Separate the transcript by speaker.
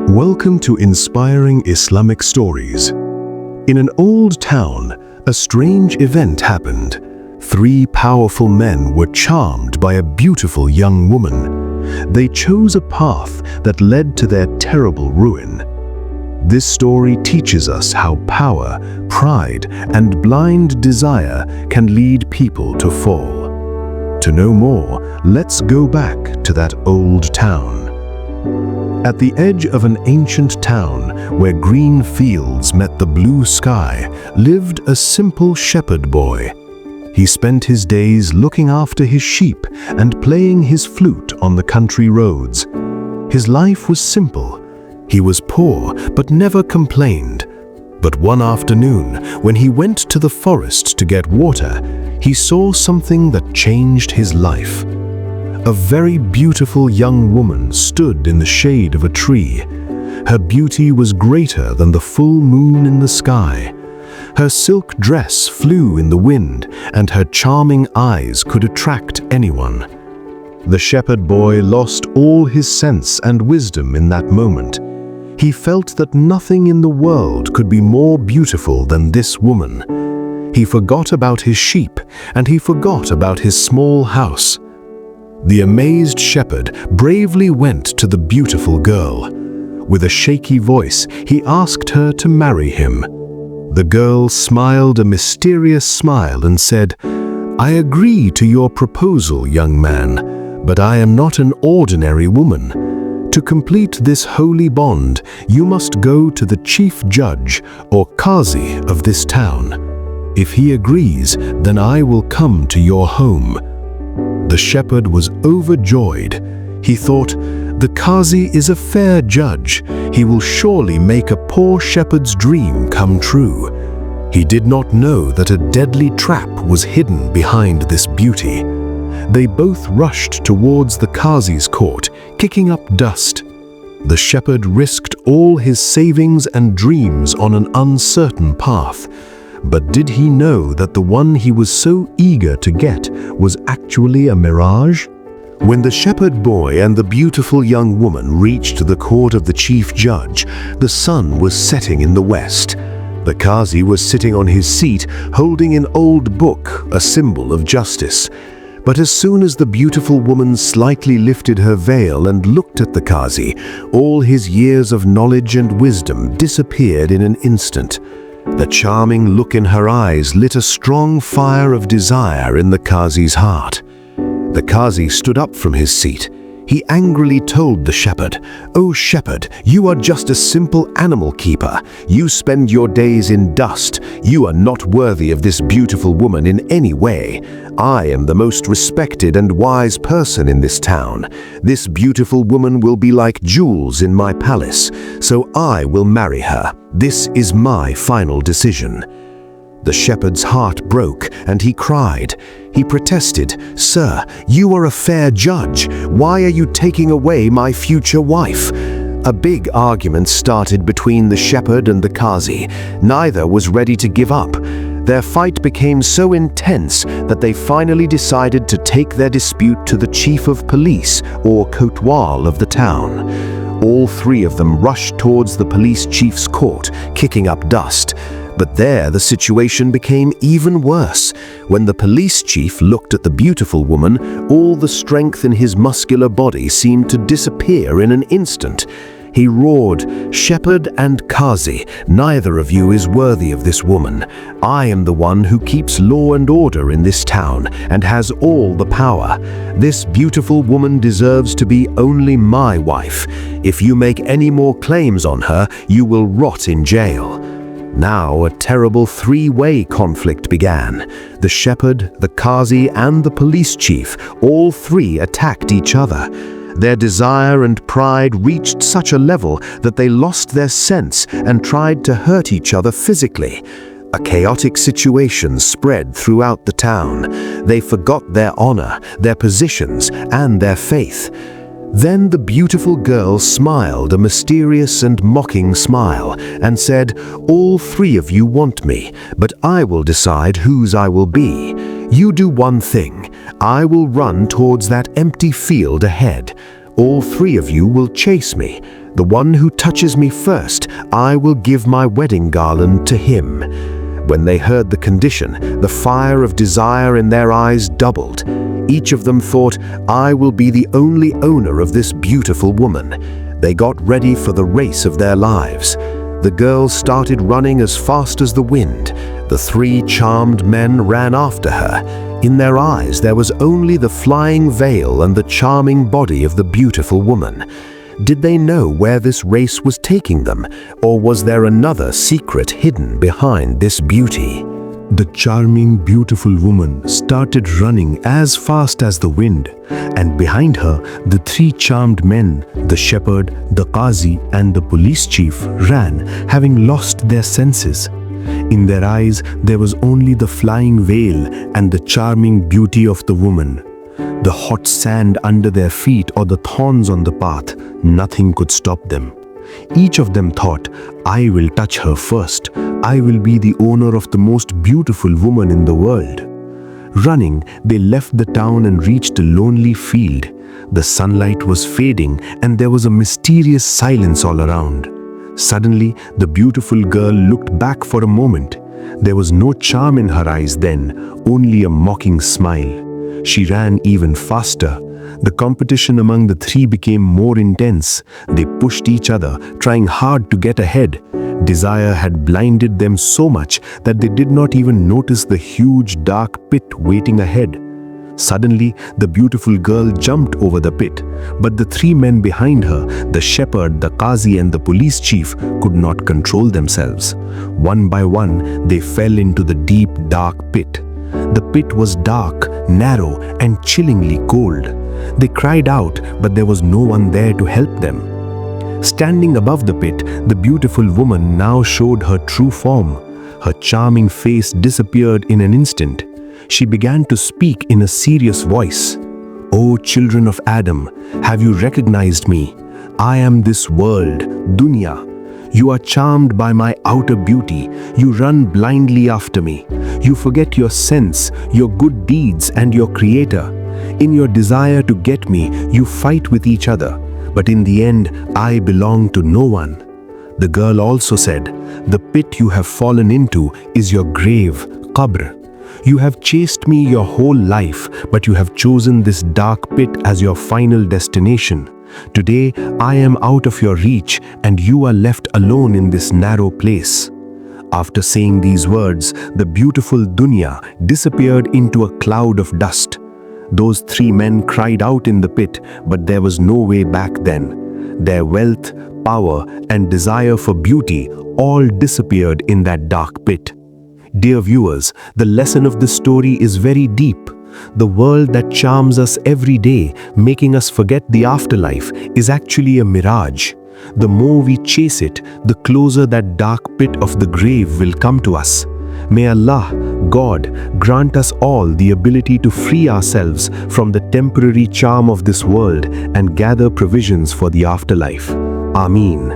Speaker 1: Welcome to Inspiring Islamic Stories. In an old town, a strange event happened. Three powerful men were charmed by a beautiful young woman. They chose a path that led to their terrible ruin. This story teaches us how power, pride, and blind desire can lead people to fall. To know more, let's go back to that old town. At the edge of an ancient town where green fields met the blue sky lived a simple shepherd boy. He spent his days looking after his sheep and playing his flute on the country roads. His life was simple. He was poor but never complained. But one afternoon, when he went to the forest to get water, he saw something that changed his life. A very beautiful young woman stood in the shade of a tree. Her beauty was greater than the full moon in the sky. Her silk dress flew in the wind, and her charming eyes could attract anyone. The shepherd boy lost all his sense and wisdom in that moment. He felt that nothing in the world could be more beautiful than this woman. He forgot about his sheep, and he forgot about his small house. The amazed shepherd bravely went to the beautiful girl. With a shaky voice, he asked her to marry him. The girl smiled a mysterious smile and said, "I agree to your proposal, young man, but I am not an ordinary woman. To complete this holy bond, you must go to the chief judge or qazi of this town. If he agrees, then I will come to your home." The shepherd was overjoyed. He thought, "The qazi is a fair judge. He will surely make a poor shepherd's dream come true." He did not know that a deadly trap was hidden behind this beauty. They both rushed towards the qazi's court, kicking up dust. The shepherd risked all his savings and dreams on an uncertain path. But did he know that the one he was so eager to get was actually a mirage? When the shepherd boy and the beautiful young woman reached the court of the chief judge, the sun was setting in the west. The qazi was sitting on his seat, holding an old book, a symbol of justice. But as soon as the beautiful woman slightly lifted her veil and looked at the qazi, all his years of knowledge and wisdom disappeared in an instant. The charming look in her eyes lit a strong fire of desire in the qazi's heart. The qazi stood up from his seat. He angrily told the shepherd, "O shepherd, you are just a simple animal keeper. You spend your days in dust. You are not worthy of this beautiful woman in any way. I am the most respected and wise person in this town. This beautiful woman will be like jewels in my palace, so I will marry her. This is my final decision." The shepherd's heart broke and he cried. He protested, "Sir, you are a fair judge. Why are you taking away my future wife?" A big argument started between the shepherd and the qazi. Neither was ready to give up. Their fight became so intense that they finally decided to take their dispute to the chief of police or kotwal of the town. All three of them rushed towards the police chief's court, kicking up dust. But there the situation became even worse. When the police chief looked at the beautiful woman, all the strength in his muscular body seemed to disappear in an instant. He roared, "Shepherd and qazi, neither of you is worthy of this woman. I am the one who keeps law and order in this town and has all the power. This beautiful woman deserves to be only my wife. If you make any more claims on her, you will rot in jail." Now a terrible three-way conflict began. The shepherd, the qazi, and the police chief, all three attacked each other. Their desire and pride reached such a level that they lost their sense and tried to hurt each other physically. A chaotic situation spread throughout the town. They forgot their honor, their positions, and their faith. Then the beautiful girl smiled a mysterious and mocking smile and said, "All three of you want me, but I will decide whose I will be. You do one thing. I will run towards that empty field ahead.
Speaker 2: All three of you will chase me. The one who touches me first, I will give my wedding garland to him." When they heard the condition, the fire of desire in their eyes doubled. Each of them thought, "I will be the only owner of this beautiful woman." They got ready for the race of their lives. The girl started running as fast as the wind. The three charmed men ran after her. In their eyes there was only the flying veil and the charming body of the beautiful woman. Did they know where this race was taking them, or was there another secret hidden behind this beauty?
Speaker 1: The charming, beautiful woman started running as fast as the wind, and behind her, the three charmed men, the shepherd, the qazi, and the police chief, ran, having lost their senses. In their eyes, there was only the flying veil and the charming beauty of the woman. The hot sand under their feet or the thorns on the path, nothing could stop them. Each of them thought, "I will touch her first. I will be the owner of the most beautiful woman in the world." Running, they left the town and reached a lonely field. The sunlight was fading and there was a mysterious silence all around. Suddenly, the beautiful girl looked back for a moment. There was no charm in her eyes then, only a mocking smile. She ran even faster. The competition among the three became more intense. They pushed each other, trying hard to get ahead. Desire had blinded them so much that they did not even notice the huge dark pit waiting ahead. Suddenly, the beautiful girl jumped over the pit, but the three men behind her, the shepherd, the qazi, and the police chief, could not control themselves. One by one, they fell into the deep, dark pit. The pit was dark, narrow, and chillingly cold. They cried out, but there was no one there to help them. Standing above the pit, the beautiful woman now showed her true form. Her charming face disappeared in an instant. She began to speak in a serious voice. "O children of Adam, have you recognized me? I am this world, Dunya. You are charmed by my outer beauty. You run blindly after me. You forget your sense, your good deeds, and your Creator. In your desire to get me, you fight with each other. But in the end, I belong to no one." The girl also said, "The pit you have fallen into is your grave, qabr. You have chased me your whole life, but you have chosen this dark pit as your final destination. Today, I am out of your reach, and you are left alone in this narrow place." After saying these words, the beautiful Dunya disappeared into a cloud of dust. Those three men cried out in the pit, but there was no way back then. Their wealth, power, and desire for beauty all disappeared in that dark pit. Dear viewers, the lesson of this story is very deep. The world that charms us every day, making us forget the afterlife, is actually a mirage. The more we chase it, the closer that dark pit of the grave will come to us. May Allah, God, grant us all the ability to free ourselves from the temporary charm of this world and gather provisions for the afterlife. Ameen.